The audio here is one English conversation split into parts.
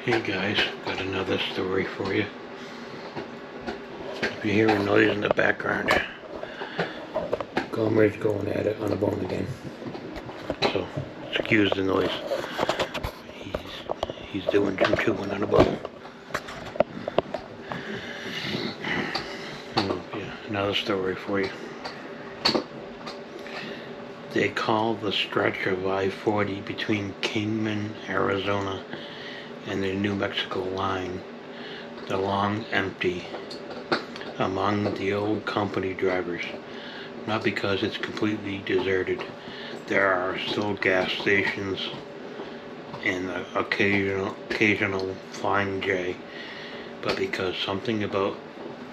Hey guys, got another story for you. If you hear a noise in the background, Gomer's going at it on a bone again. So, excuse the noise. He's doing some chewing on a bone. Yeah, another story for you. They call the stretch of I-40 between Kingman, Arizona and the New Mexico line the long empty among the old company drivers. Not because it's completely deserted. There are still gas stations and the occasional flying J, but because something about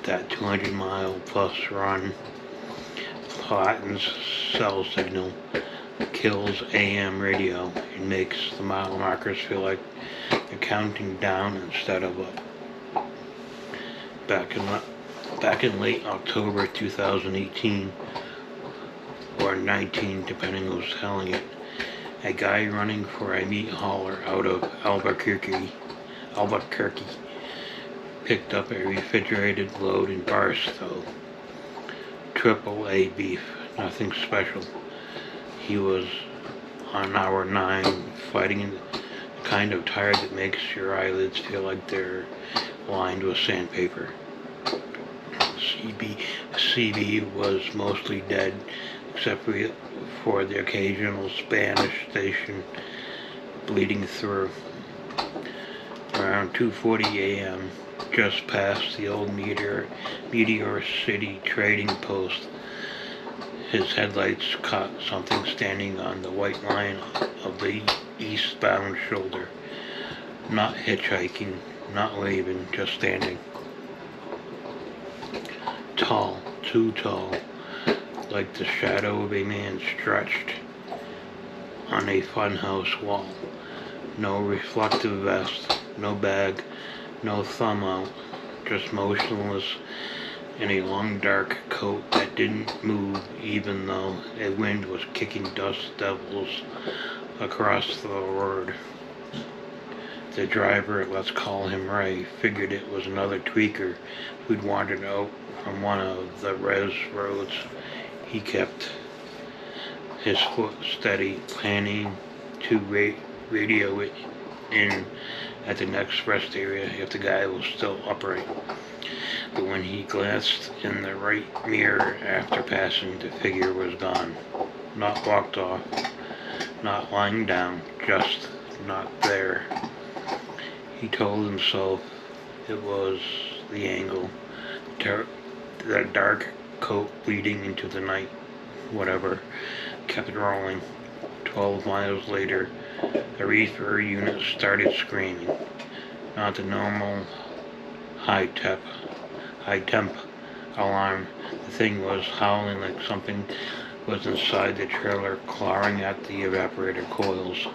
that 200-mile plus run flattens cell signal, kills AM radio, and makes the mile markers feel like they're counting down instead of up. Back in late October 2018, or 19, depending who's telling it, a guy running for a meat hauler out of Albuquerque picked up a refrigerated load in Barstow. AAA beef, nothing special. He was on hour 9, fighting the kind of tire that makes your eyelids feel like they're lined with sandpaper. CB was mostly dead, except for the occasional Spanish station bleeding through. Around 2:40 a.m., just past the old Meteor City trading post, his headlights caught something standing on the white line of the eastbound shoulder. Not hitchhiking, not waving, just standing. Tall, too tall, like the shadow of a man stretched on a funhouse wall. No reflective vest, no bag, no thumb out, just motionless in a long dark coat that didn't move even though a wind was kicking dust devils across the road. The driver, let's call him Ray, figured it was another tweaker who'd wandered out from one of the res roads. He kept his foot steady, planning to radio it in at the next rest area if the guy was still upright. But when he glanced in the right mirror after passing, the figure was gone. Not walked off, not lying down, just not there. He told himself it was the angle, the dark coat bleeding into the night, whatever, kept rolling. 12 miles later, the reefer unit started screaming. Not the normal high temp alarm. The thing was howling like something was inside the trailer, clawing at the evaporator coils.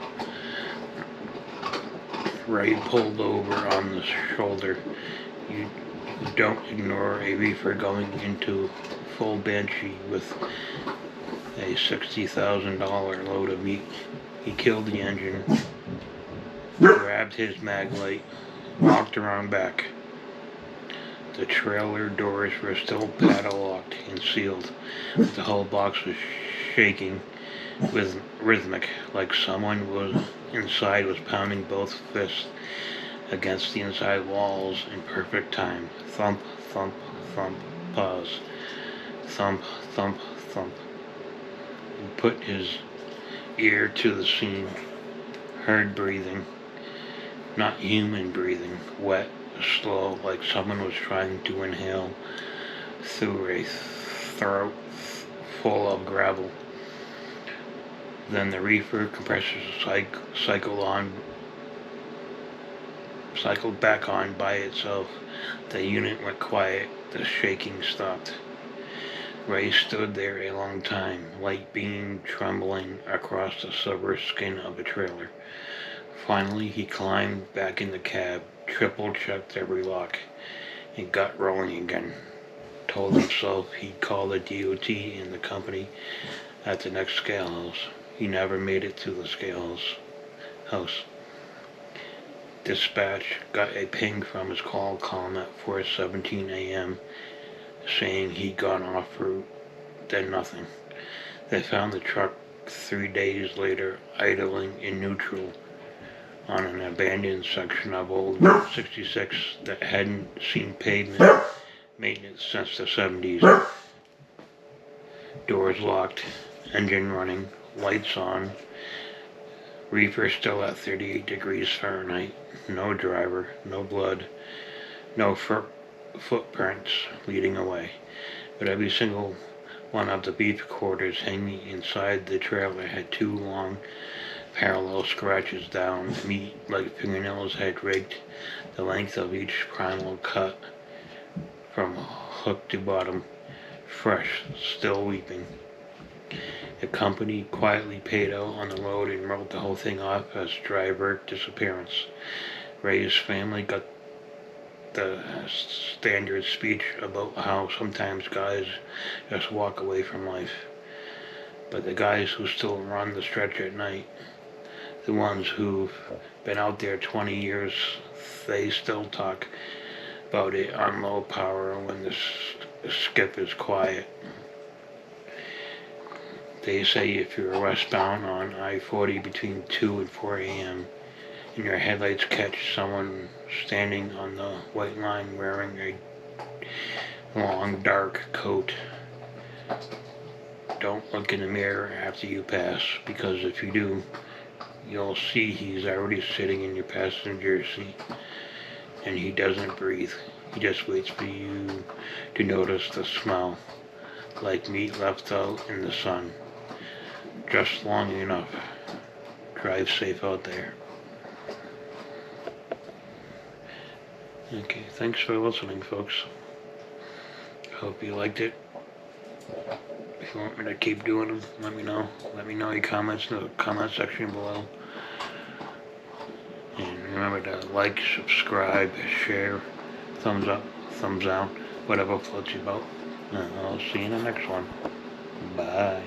Ray pulled over on the shoulder. You don't ignore a reefer going into full banshee with a $60,000 load of meat. He killed the engine, grabbed his mag light, walked around back. The trailer doors were still padlocked and sealed, but the whole box was shaking with rhythmic, like someone inside was pounding both fists against the inside walls in perfect time. Thump, thump, thump, pause. Thump, thump, thump. He put his ear to the scene, heard breathing. Not human breathing, wet, slow, like someone was trying to inhale through a throat full of gravel. Then the reefer compressor cycled back on by itself. The unit went quiet. The shaking stopped. Ray stood there a long time, light beam trembling across the silver skin of the trailer. Finally, he climbed back in the cab, triple-checked every lock, and got rolling again. Told himself he'd call the DOT and the company at the next scale house. He never made it to the scale house. Dispatch got a ping from his call column at 4:17 a.m. saying he'd gone off route, then nothing. They found the truck 3 days later idling in neutral on an abandoned section of old Route 66 that hadn't seen pavement maintenance since the 70s. Doors locked, engine running, lights on, reefer still at 38 degrees Fahrenheit, no driver, no blood, no footprints leading away. But every single one of the beef quarters hanging inside the trailer had 2 long parallel scratches down, meat like fingernails had raked the length of each primal cut from hook to bottom, fresh, still weeping. The company quietly paid out on the load and wrote the whole thing off as driver disappearance. Ray's family got the standard speech about how sometimes guys just walk away from life. But the guys who still run the stretch at night, the ones who've been out there 20 years, they still talk about it on low power when the skip is quiet. They say if you're westbound on I-40 between 2 and 4 a.m. and your headlights catch someone standing on the white line wearing a long dark coat, don't look in the mirror after you pass, because if you do, you'll see he's already sitting in your passenger seat and he doesn't breathe. He just waits for you to notice the smell, like meat left out in the sun. Just long enough. Drive safe out there. Okay, thanks for listening, folks. Hope you liked it. If you want me to keep doing them, let me know. Let me know your comments in the comment section below. And remember to like, subscribe, share, thumbs up, thumbs down, whatever floats your boat. And I'll see you in the next one. Bye.